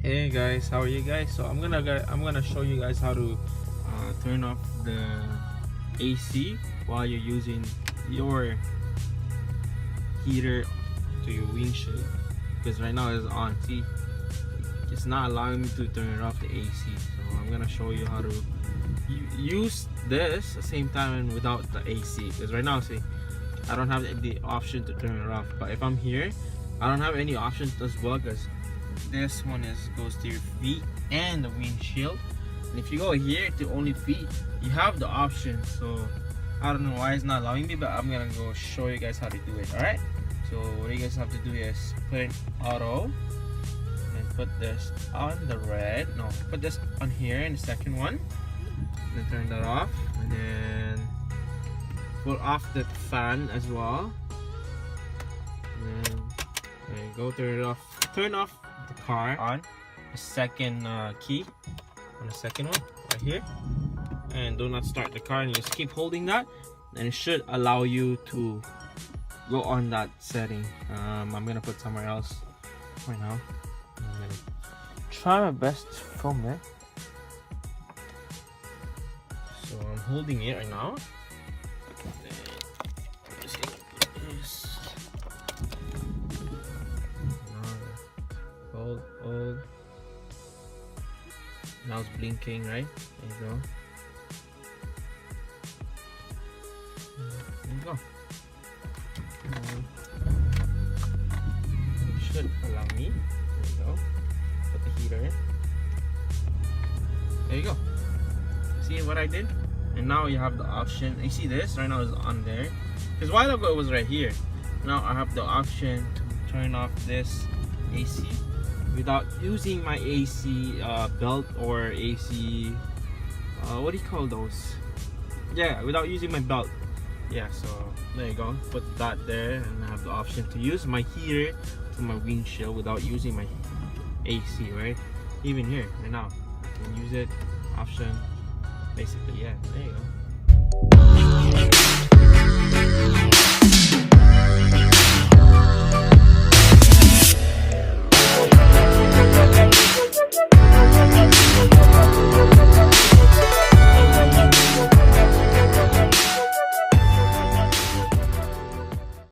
Hey guys, how are you guys? So I'm gonna show you guys how to turn off the AC while you're using your heater to your windshield, because right now it's on. See, it's not allowing me to turn it off, the AC. So I'm gonna show you how to use this at the same time and without the AC, because right now, see, I don't have the option to turn it off. But if I'm here, I don't have any options as well, because this one goes to your feet and the windshield. And if you go here to only feet, you have the option. So I don't know why it's not allowing me, but I'm gonna go show you guys how to do it. All right, so what you guys have to do is put in auto and put this on the red. No, put this on here in the second one, then turn that off, and then pull off the fan as well, and then there you go, turn it off. Turn off the car on the second key, on the second one right here, and do not start the car, and just keep holding that, and it should allow you to go on that setting. I'm gonna put somewhere else right now. I'm gonna try my best to film it. So I'm holding it right now. Just gonna put this. Hold. Now it's blinking, right? There you go. There you go. It should allow me. There you go. Put the heater in. There you go. See what I did? And now you have the option. You see this? Right now it's on there. Because a while ago it was right here. Now I have the option to turn off this AC without using my AC belt or AC what do you call those? Yeah, without using my belt. Yeah, so there you go. Put that there, and I have the option to use my heater to my windshield without using my AC, right? Even here right now I can use it. Option, basically. Yeah, there you go.